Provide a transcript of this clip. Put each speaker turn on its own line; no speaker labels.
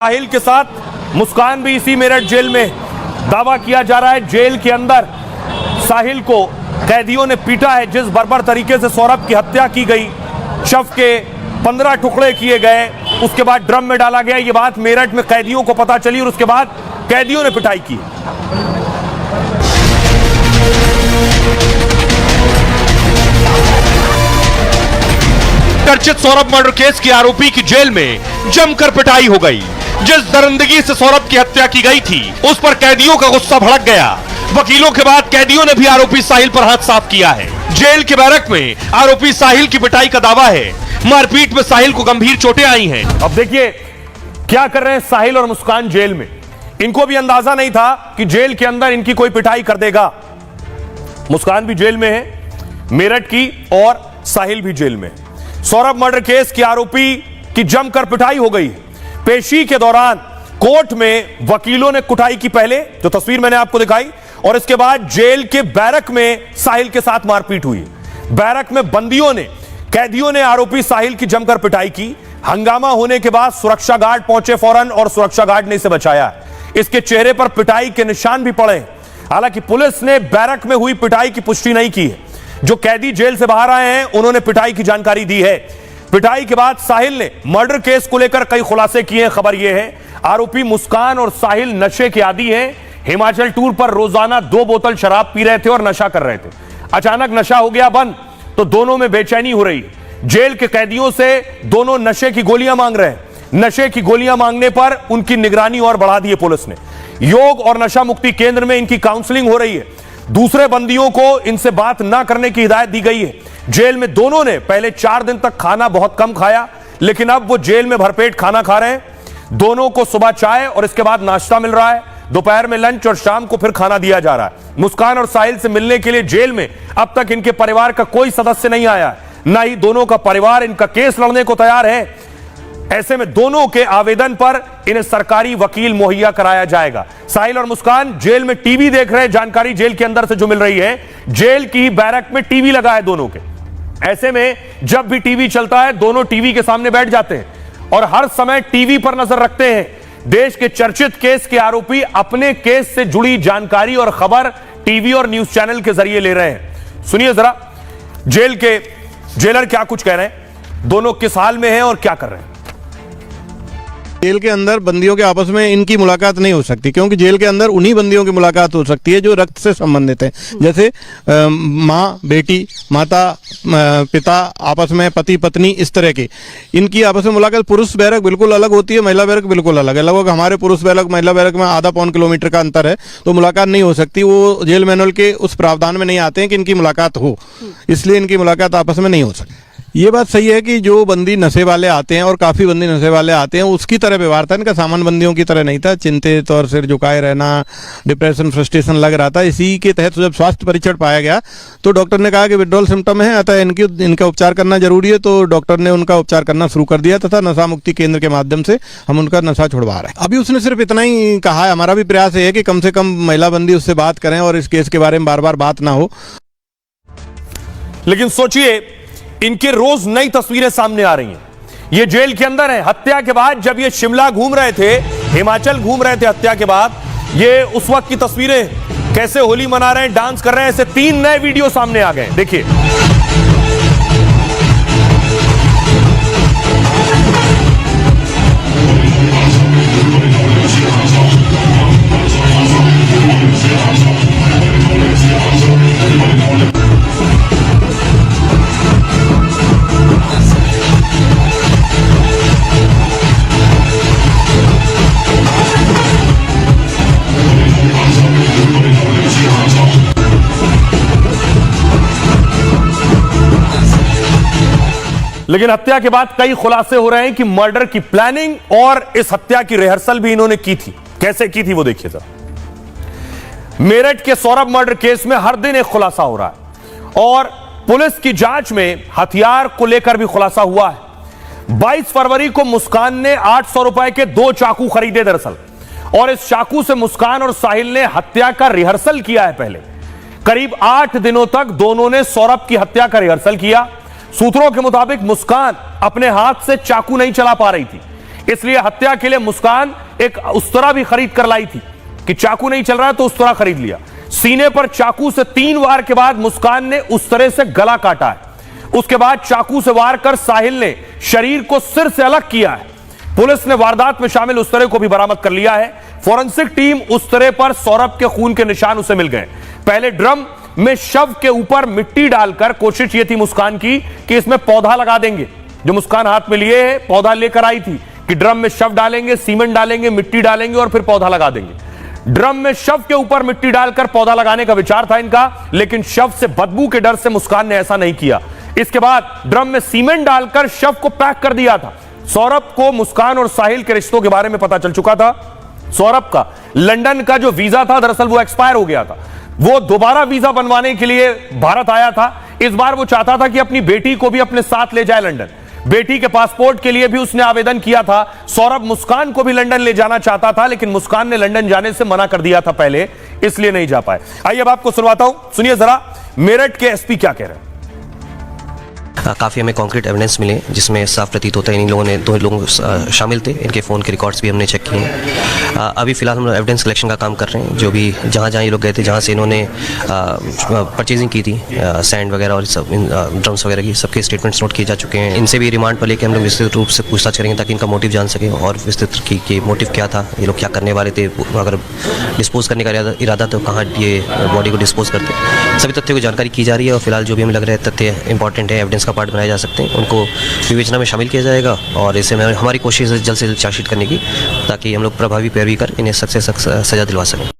साहिल के साथ मुस्कान भी इसी मेरठ जेल में। दावा किया जा रहा है जेल के अंदर साहिल को कैदियों ने पीटा है। जिस बर्बर तरीके से सौरभ की हत्या की गई, शव के 15 टुकड़े किए गए, उसके बाद ड्रम में डाला गया, ये बात मेरठ में कैदियों को पता चली और उसके बाद कैदियों ने पिटाई की।
चर्चित सौरभ मर्डर केस के आरोपी की जेल में जमकर पिटाई हो गई। जिस दरिंदगी से सौरभ की हत्या की गई थी, उस पर कैदियों का गुस्सा भड़क गया। वकीलों के बाद कैदियों ने भी आरोपी साहिल पर हाथ साफ किया है। जेल के बैरक में आरोपी साहिल की पिटाई का दावा है। मारपीट में साहिल को गंभीर चोटें आई हैं।
अब देखिए क्या कर रहे हैं साहिल और मुस्कान जेल में। इनको भी अंदाजा नहीं था कि जेल के अंदर इनकी कोई पिटाई कर देगा। मुस्कान भी जेल में है मेरठ की और साहिल भी जेल में। सौरभ मर्डर केस के आरोपी की जमकर पिटाई हो गई। पेशी के दौरान कोर्ट में वकीलों ने कुटाई की, पहले जो तस्वीर मैंने आपको दिखाई, और इसके बाद जेल के बैरक में साहिल के साथ मारपीट हुई। बैरक में बंदियों ने, कैदियों ने आरोपी साहिल की जमकर पिटाई की। हंगामा होने के बाद सुरक्षा गार्ड पहुंचे फौरन और सुरक्षा गार्ड ने इसे बचाया। इसके चेहरे पर पिटाई के निशान भी पड़े। हालांकि पुलिस ने बैरक में हुई पिटाई की पुष्टि नहीं की है। जो कैदी जेल से बाहर आए हैं उन्होंने पिटाई की जानकारी दी है। पिटाई के बाद साहिल ने मर्डर केस को लेकर कई खुलासे किए हैं। खबर यह है आरोपी मुस्कान और साहिल नशे के आदी हैं। हिमाचल टूर पर रोजाना 2 बोतल शराब पी रहे थे और नशा कर रहे थे। अचानक नशा हो गया बंद तो दोनों में बेचैनी हो रही। जेल के कैदियों से दोनों नशे की गोलियां मांग रहे हैं। नशे की गोलियां मांगने पर उनकी निगरानी और बढ़ा दी है पुलिस ने। योग और नशा मुक्ति केंद्र में इनकी काउंसलिंग हो रही है। दूसरे बंदियों को इनसे बात ना करने की हिदायत दी गई है। जेल में दोनों ने पहले 4 दिन तक खाना बहुत कम खाया, लेकिन अब वो जेल में भरपेट खाना खा रहे हैं। दोनों को सुबह चाय और इसके बाद नाश्ता मिल रहा है। दोपहर में लंच और शाम को फिर खाना दिया जा रहा है। मुस्कान और साहिल से मिलने के लिए जेल में अब तक इनके परिवार का कोई सदस्य नहीं आया, ना ही दोनों का परिवार इनका केस लड़ने को तैयार है। ऐसे में दोनों के आवेदन पर इन्हें सरकारी वकील मुहैया कराया जाएगा। साहिल और मुस्कान जेल में टीवी देख रहे हैं। जानकारी जेल के अंदर से जो मिल रही है, जेल की बैरक में टीवी लगा है दोनों के। ऐसे में जब भी टीवी चलता है दोनों टीवी के सामने बैठ जाते हैं और हर समय टीवी पर नजर रखते हैं। देश के चर्चित केस के आरोपी अपने केस से जुड़ी जानकारी और खबर टीवी और न्यूज चैनल के जरिए ले रहे हैं। सुनिए जरा जेल के जेलर क्या कुछ कह रहे हैं, दोनों किस हाल में हैं और क्या कर रहे हैं।
जेल के अंदर बंदियों के आपस में इनकी मुलाकात नहीं हो सकती, क्योंकि जेल के अंदर उन्हीं बंदियों की मुलाकात हो सकती है जो रक्त से संबंधित है। जैसे माँ बेटी, माता पिता आपस में, पति पत्नी, इस तरह की इनकी आपस में मुलाकात। पुरुष बैरक बिल्कुल अलग होती है, महिला बैरक बिल्कुल अलग है। लगभग हमारे पुरुष बैरक महिला बैरक में आधा पौन किलोमीटर का अंतर है, तो मुलाकात नहीं हो सकती। वो जेल मैनुअल के उस प्रावधान में नहीं आते हैं कि इनकी मुलाकात हो, इसलिए इनकी मुलाकात आपस में नहीं हो सकती। ये बात सही है कि जो बंदी नशे वाले आते हैं, और काफ़ी बंदी नशे वाले आते हैं, उसकी तरह व्यवहार था इनका, सामान्य बंदियों की तरह नहीं था। चिंतित और सिर झुकाए रहना, डिप्रेशन, फ्रस्ट्रेशन लग रहा था। इसी के तहत जब स्वास्थ्य परीक्षण पाया गया तो डॉक्टर ने कहा कि विड्रॉल सिम्टम है, अतः इनका उपचार करना जरूरी है। तो डॉक्टर ने उनका उपचार करना शुरू कर दिया तथा नशा मुक्ति केंद्र के माध्यम से हम उनका नशा छुड़वा रहे हैं। अभी उसने सिर्फ इतना ही कहा है। हमारा भी प्रयास है कि कम से कम महिला बंदी उससे बात करें और इस केस के बारे में बार बार बात ना हो।
लेकिन सोचिए इनके रोज नई तस्वीरें सामने आ रही हैं। ये जेल के अंदर है। हत्या के बाद जब ये शिमला घूम रहे थे, हिमाचल घूम रहे थे हत्या के बाद, ये उस वक्त की तस्वीरें, कैसे होली मना रहे हैं, डांस कर रहे हैं। ऐसे 3 नए वीडियो सामने आ गए, देखिए। लेकिन हत्या के बाद कई खुलासे हो रहे हैं कि मर्डर की प्लानिंग और इस हत्या की रिहर्सल भी इन्होंने की थी। कैसे की थी वो देखिए जरा। मेरठ के सौरभ मर्डर केस में हर दिन एक खुलासा हो रहा है और पुलिस की जांच में हथियार को लेकर भी खुलासा हुआ है। 22 फरवरी को मुस्कान ने 800 रुपए के 2 चाकू खरीदे दरअसल, और इस चाकू से मुस्कान और साहिल ने हत्या का रिहर्सल किया है। पहले करीब 8 दिनों तक दोनों ने सौरभ की हत्या का रिहर्सल किया। सूत्रों के मुताबिक मुस्कान अपने हाथ से चाकू नहीं चला पा रही थी, इसलिए हत्या के लिए मुस्कान एक उस्तरा भी खरीद कर लाई थी कि चाकू नहीं चल रहा तो उस्तरा खरीद लिया। सीने पर चाकू से 3 वार के बाद मुस्कान ने उस्तरे से गला काटा है। उसके बाद चाकू से वार कर साहिल ने शरीर को सिर से अलग किया है। पुलिस ने वारदात में शामिल उस्तरे को भी बरामद कर लिया है। फोरेंसिक टीम उस्तरे पर सौरभ के खून के निशान उसे मिल गए। पहले ड्रम में शव के ऊपर मिट्टी डालकर कोशिश यह थी मुस्कान की कि इसमें पौधा लगा देंगे। जो मुस्कान हाथ में लिए पौधा लेकर आई थी कि ड्रम में शव डालेंगे, सीमेंट डालेंगे, मिट्टी डालेंगे और फिर पौधा लगा देंगे। ड्रम में शव के ऊपर मिट्टी डालकर पौधा लगाने का विचार था इनका, लेकिन शव से बदबू के डर से मुस्कान ने ऐसा नहीं किया। इसके बाद ड्रम में सीमेंट डालकर शव को पैक कर दिया था। सौरभ को मुस्कान और साहिल के रिश्तों के बारे में पता चल चुका था। सौरभ का लंदन का जो वीजा था दरअसल वो एक्सपायर हो गया था। वो दोबारा वीजा बनवाने के लिए भारत आया था। इस बार वो चाहता था कि अपनी बेटी को भी अपने साथ ले जाए लंदन। बेटी के पासपोर्ट के लिए भी उसने आवेदन किया था। सौरभ मुस्कान को भी लंदन ले जाना चाहता था, लेकिन मुस्कान ने लंदन जाने से मना कर दिया था पहले, इसलिए नहीं जा पाए। आइए अब आपको सुनवाता हूं, सुनिए जरा मेरठ के एसपी क्या कह रहे हैं।
काफ़ी हमें कॉन्क्रीट एविडेंस मिले जिसमें साफ प्रतीत होता है इन लोगों ने 2 लोग शामिल थे। इनके फ़ोन के रिकॉर्ड्स भी हमने चेक किए हैं। अभी फ़िलहाल हम लोग एविडेंस कलेक्शन का काम कर रहे हैं। जो भी जहाँ ये लोग गए थे, जहाँ से इन्होंने परचेजिंग की थी सैंड वगैरह और सब ड्रम्स वगैरह की, सबके स्टेटमेंट्स नोट किए जा चुके हैं। इनसे भी रिमांड पर लेकर हम लोग विस्तृत रूप से पूछताछ करेंगे ताकि इनका मोटिव जान सकें और विस्तृत कि मोटिव क्या था, ये लोग क्या करने वाले थे, अगर डिस्पोज करने का इरादा तो कहाँ ये बॉडी को डिस्पोज करते। सभी तथ्यों की जानकारी की जा रही है और फिलहाल जो भी हमें लग रहा है तथ्य इंपॉर्टेंट है, एविडेंस का पार्ट बनाए जा सकते हैं, उनको विवेचना में शामिल किया जाएगा। और इसे हमारी कोशिश है जल्द से जल्द चार्जशीट करने की, ताकि हम लोग प्रभावी पैरवी कर इन्हें सख्त से सख्त सजा दिलवा सकें।